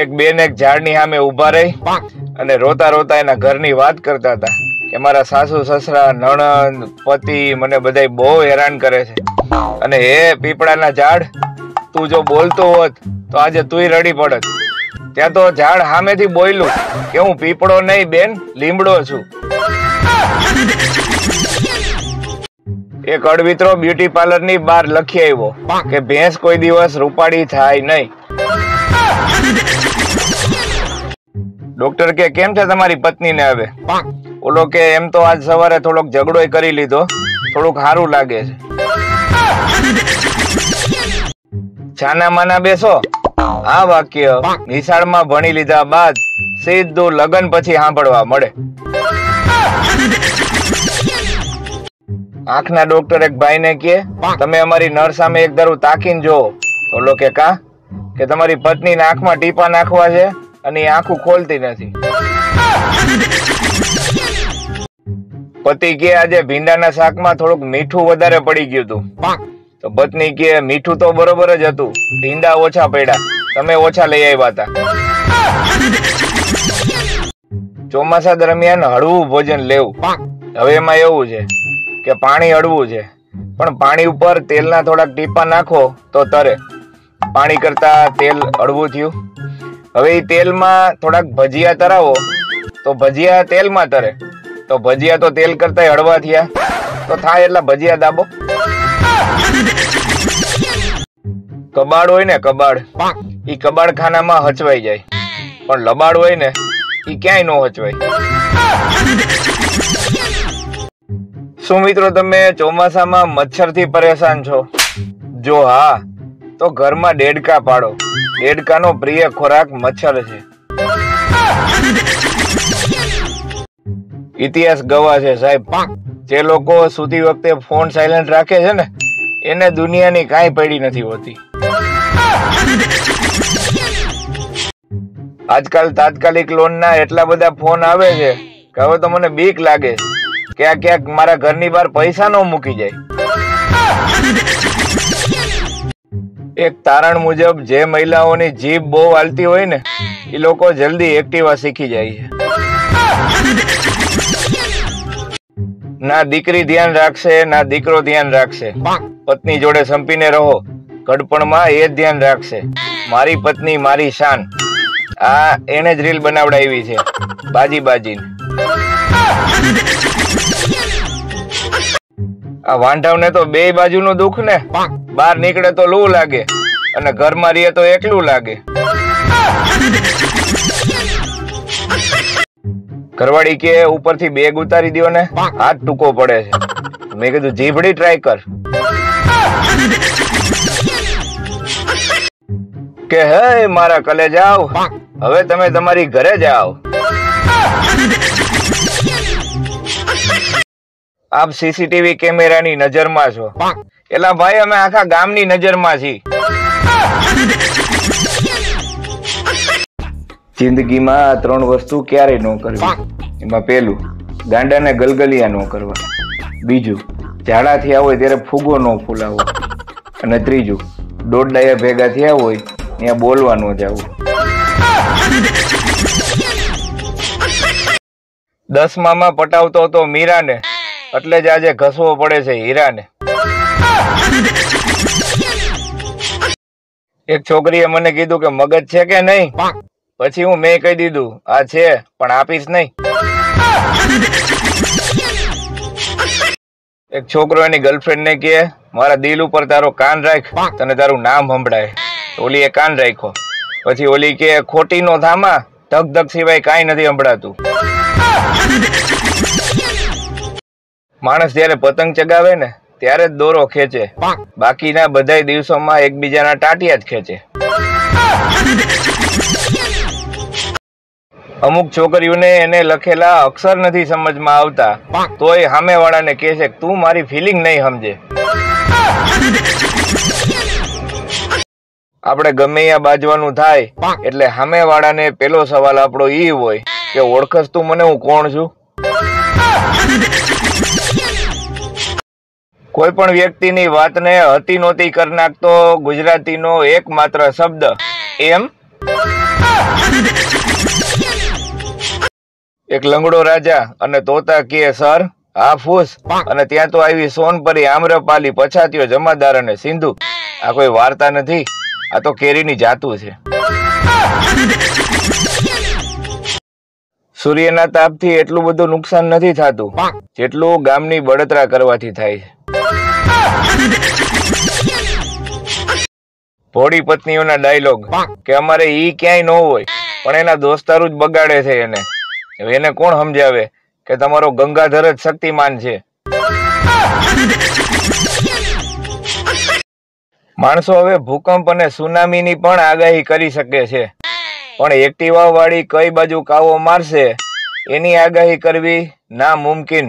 એક બેન એક ઝાડની સામે ઊભા રહી અને રોતા રોતા એના ઘરની વાત કરતા હતા કે મારા સાસુ સસરા નણંદ પતિ મને બધાય બહુ હેરાન કરે છે અને હે પીપળાના ઝાડ તું જો બોલતો હોત તો આજે તુંય રડી પડત। ત્યાં તો ઝાડ સામેથી બોલ્યું કે હું પીપળો નહીં બેન લીમડો છું। એક અડવિત્રો બ્યુટી પાર્લર ની બહાર લખી આવ્યો કે ભેંસ કોઈ દિવસ રૂપાળી થાય નહીં। ડોક્ટર કે કેમ છે તમારી પત્ની ને હવે? ઓલો કે એમ તો આજ સવારે થોડોક ઝઘડો કરી લીધો, થોડુંક સારું લાગે છે। છાના માના બેસો આ વાક્ય નિશાળમાં ભણી લીધા બાદ સીધું લગ્ન પછી સાંભળવા મળે। આંખના ડોક્ટર એક ભાઈને કહે તમે અમારી નર સામે એક ધારું તાકીને જોવો। ઓલો કે કા? કે તમારી પત્નીને આંખમાં ટીપા નાખવા છે અને આંખું ખોલતી નથી। પતિ કે આજે ભીંડાના શાકમાં થોડુંક મીઠું વધારે પડી ગયું હતું। તો પત્ની કે મીઠું તો બરોબર જ હતું, ભીંડા ઓછા પડ્યા, તમે ઓછા લઈ આવ્યા હતા। ચોમાસા દરમિયાન હળવું ભોજન લેવું। હવે એમાં એવું છે કે પાણી હળવું છે પણ પાણી ઉપર તેલના થોડાક ટીપા નાખો તો તરે। પાણી કરતા તેલ હળવું થયું। હવે એ તેલમાં થોડાક ભજીયા તરાવો તો ભજીયા તેલમાં તરે। તો ભજીયા તો તેલ કરતા હળવા થયા, તો થાય એટલા ભજીયા દાબો। કબાડ હોય ને કબાડ, ઈ કબાડ ખાનામાં હચવાઈ જાય પણ લબાડ હોય ને ઈ ક્યાંય નો હચવાય। શું મિત્રો તમે ચોમાસામાં મચ્છર થી પરેશાન છો? જો હા તો ઘરમાં દેડકા પાડો। દેડકાનો પ્રિય ખોરાક મચ્છર છે। ઇતિહાસ ગવા છે સાહેબ, જે લોકો સૂતી વખતે ફોન સાયલેન્ટ રાખે છે ને એને દુનિયાની કાંઈ પડી નથી હોતી। આજકાલ તાત્કાલિક લોન ના એટલા બધા ફોન આવે છે કે હવે તો મને બીક લાગે છે કે ક્યાંક મારા ઘરની બહાર પૈસા નો મૂકી જાય। એક તારણ મુજબ જે મહિલાઓની જીભ બહુ હાલતી હોય ને એ લોકો જલ્દી એક્ટિવા શીખી જાય છે। ના દીકરી ધ્યાન રાખશે ના દીકરો ધ્યાન રાખશે, પત્ની જોડે સંપીને રહો, ઘડપણમાં એ જ ધ્યાન રાખશે, મારી પત્ની મારી શાન। આ એને જ રીલ બનાવડાવી છે બાજી બાજીને। આ વાંઢાવને તો બે બાજુનું દુઃખ ને, બહાર નીકળે તો લૂ લાગે અને ઘરમાં રહીએ તો એકલું લાગે। ઘરવાળી કે ઉપરથી બેગ ઉતારી દો ને હાથ ટૂંકો પડે છે। મેં કીધું જીભડી ટ્રાય કર। કે હે મારા કલેજાઓ હવે તમે તમારી ઘરે જાઓ। આપ સીસીટીવી કેમેરાની નજરમાં છો, એલા ભાઈ અમે આખા ગામની નજરમાં છીએ। જિંદગીમાં આ ત્રણ વસ્તુ ક્યારેય ન કરવી। એમાં પહેલું ગાંડાને ગલગલિયા ન કરવા, બીજું ઝાડા થયા હોય ત્યારે ફૂગો ન ફૂલાવો અને ત્રીજું દોડડાયા ભેગા થયા હોય ત્યાં બોલવા ન જવું। 10માં પટાવતો હતો મીરાને એટલે જ આજે ઘસવો પડે છે હીરાને। એક છોકરીએ મને કીધું કે મગજ છે કે નહીં, પછી મેં કહી દીધું આ છે પણ આપીશ નહીં। એક છોકરો એની ગર્લફ્રેન્ડ ને કહે મારા દિલ ઉપર તારો કાન રાખ તને તારું નામ સંભળાય। ઓલી એ કાન રાખ્યો, પછી ઓલી કે ખોટી નો થામા ધક ધક સિવાય કાંઈ નથી સંભળાતું। માણસ જયારે પતંગ ચગાવે ને ત્યારે જ દોરો ખેંચે, બાકીના બધાય દિવસોમાં એકબીજાના ટાટિયા જ ખેંચે। અમુક છોકરીઓને એને લખેલા અક્ષર નથી સમજમાં આવતા તોય સામે વાળાને કહે છે તું મારી ફિલિંગ નહીં સમજે। આપણે ગમે ત્યાં બાજવાનું થાય એટલે સામે વાળાને પેલો સવાલ આપણો ઈ હોય કે ઓળખસ તું મને હું કોણ છું? કોઈ પણ વ્યક્તિની વાતને હતી નહોતી કરી નાખતો ગુજરાતીનો એકમાત્ર શબ્દ એમ। એક લંગડો રાજા અને તોતા કે સર આ ફૂસ, અને ત્યાં તો આવી સોનપરી, આમ્રપાલી, પછાતીઓ, જમાદાર અને સિંધુ. આ કોઈ વાર્તા નથી, આ તો કેરીની જાતું છે. સૂર્યના તાપથી એટલું બધું નુકસાન નથી થતું જેટલું ગામની બળતરા કરવાથી થાય છે. ભોળી પત્નીઓના ડાયલોગ કે અમારે ઈ ક્યાંય ન હોય પણ એના દોસ્તારું જ બગાડે છે એને. હવે એને કોણ સમજાવે કે તમારો ગંગાધર જ શક્તિમાન છે. માણસો હવે ભૂકંપ અને સુનામીની પણ આગાહી કરી શકે છે, પણ એક્ટિવા વાળી કઈ બાજુ કાવો મારશે એની આગાહી કરવી નામુમકિન.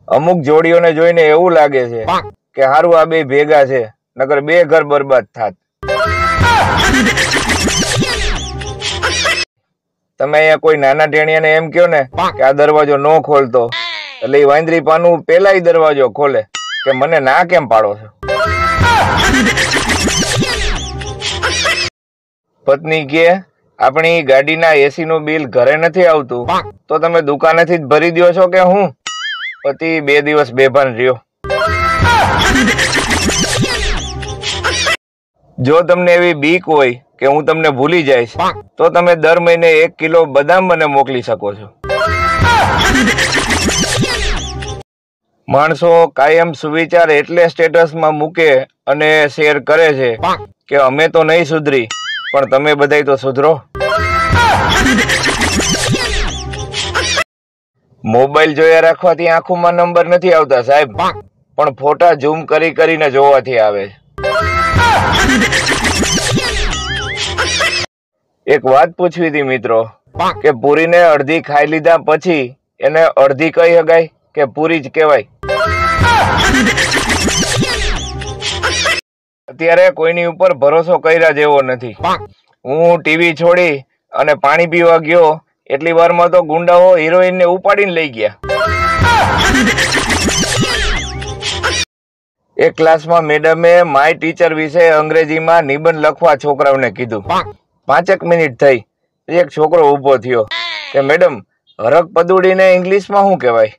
અમુક જોડીઓને જોઈને એવું લાગે છે કે હારું આ બે ભેગા છે, નકર બે ઘર બરબાદ થાત. તમે અહીંયા કોઈ નાના ટેણિયાને એમ કહો ને કે આ દરવાજો ન ખોલતો, એટલે એ વાંદરી પાનું પેલા દરવાજો ખોલે કે મને ના કેમ પાડો છો. પત્ની કે આપણી ગાડીના એસી નું બિલ ઘરે નથી આવતું તો તમે દુકાનેથી જ ભરી દો છો કે હું? પતિ 2 દિવસ બેભાન રહ્યો. જો તમને એવી બીક હોય કે હું તમને ભૂલી જઈશ તો તમે દર મહિને 1 કિલો બદામ મને મોકલી શકો છો. માણસો કાયમ સુવિચાર એટલે સ્ટેટસમાં મૂકે અને શેર કરે છે કે અમે તો નહીં સુધરી પણ તમે બધાય તો સુધરો. મોબાઈલ જોયા રાખવાથી આંખોમાં નંબર નથી આવતા સાહેબ, પણ ફોટા ઝૂમ કરી કરીને જોવાથી આવે છે. એક વાત પૂછવી હતી મિત્રો કે પૂરીને અડધી ખાઈ લીધા પછી એને અડધી કઈ હગાય કે પૂરી જ કહેવાય? અત્યારે કોઈની ઉપર ભરોસો કર્યા જેવો નથી. હું ટીવી છોડી અને પાણી પીવા ગયો એટલી વારમાં તો ગુંડાઓ હિરોઈનને ઉપાડીને લઈ ગયા. એક ક્લાસમાં મેડમે માય ટીચર વિશે અંગ્રેજીમાં નિબંધ લખવા છોકરાઓને કીધું. 5 મિનિટ થઈ, એક છોકરો ઉભો થયો કે મેડમ હરક પદુડીને ઇંગ્લિશમાં શું કહેવાય?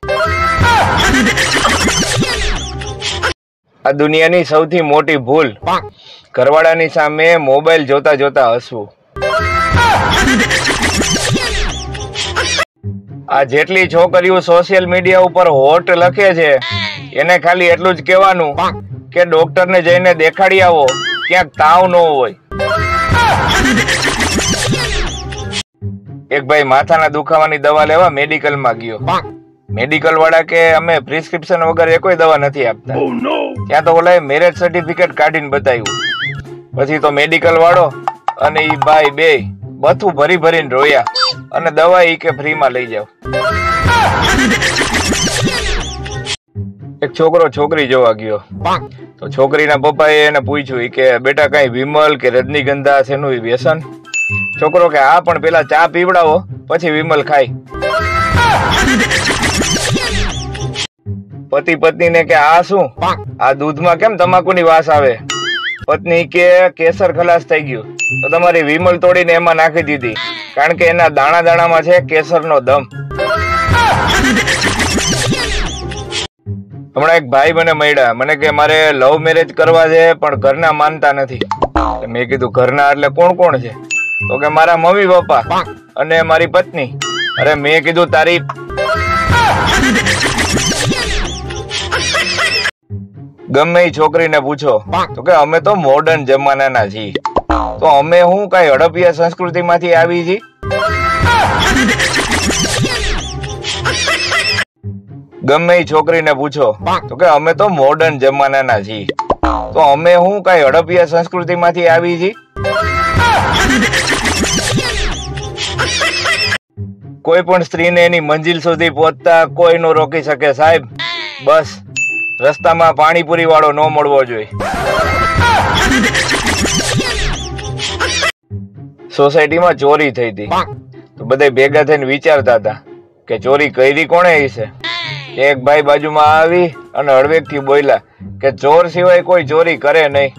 આ દુનિયાની સૌથી મોટી ભૂલ ઘરવાળાની સામે મોબાઈલ જોતા જોતા હસવું. આ જેટલી છોકરીઓ સોશિયલ મીડિયા ઉપર હોટ લખે છે એને ખાલી એટલું જ કહેવાનું કે ડોક્ટરને જઈને દેખાડી આવો, ક્યાંક તાવ ન હોય. એક ભાઈ માથાના દુખાવાની દવા લેવા મેડિકલમાં ગયો. મેડિકલ વાળા કે અમે પ્રિસ્ક્રિપ્શન વગર એ કોઈ દવા નથી આપતા. ત્યાં તો ઓલાએ મેરેજ સર્ટિફિકેટ કાઢીને બતાવ્યું. પછી તો મેડિકલ વાળો અને ઈ ભાઈ બે બધું ભરી ભરીને રોયા અને દવા ઈ કે ફ્રીમાં લઈ જાવ. એક છોકરો છોકરી જોવા ગયો તો છોકરીના પપ્પાએ એને પૂછ્યું કે બેટા કઈ વિમલ કે રજનીગંધા શેનું વ્યસન? છોકરો કે હા પણ પેલા ચા પીવડાવો પછી વિમલ ખાય. પતિ પત્નીને કે આ શું, આ દૂધમાં કેમ તમાકુની વાસ આવે? પત્ની કે કેસર ખલાસ થઈ ગયું તો તમારી વિમલ તોડીને એમાં નાખી દીધી, કારણ કે એના દાણા દાણામાં છે કેસરનો દમ. હમણાં એક ભાઈ મને મળ્યા, મને કે મારે લવ મેરેજ કરવા છે પણ ઘરના માનતા નથી. મેં કીધું ઘરના એટલે કોણ કોણ છે? તો કે મારા મમ્મી પપ્પા અને મારી પત્ની. અરે મેં કીધું તારી ગમે એ છોકરીને પૂછો તો કે અમે તો મોડર્ન જમાનાના છીએ. તો અમે હું કઈ હડપિયા સંસ્કૃતિ માંથી આવી છીએ? ગમે એ છોકરીને પૂછો તો કે અમે તો મોડર્ન જમાનાના છીએ. તો અમે હું કઈ હડપિયા સંસ્કૃતિ માંથી આવી છીએ? કોઈ પણ સ્ત્રીને એની મંજિલ સુધી પહોંચતા કોઈ નો રોકી શકે સાહેબ. બસ રસ્તામાં પાણીપુરી વાળો ન મળવો જોઈએ. સોસાયટીમાં ચોરી થઈ હતી તો બધા ભેગા થઈને વિચારતા હતા કે ચોરી કરી કોણે હશે. એક ભાઈ બાજુમાં આવી અને હળવેક થી બોલ્યા કે ચોર સિવાય કોઈ ચોરી કરે નહીં.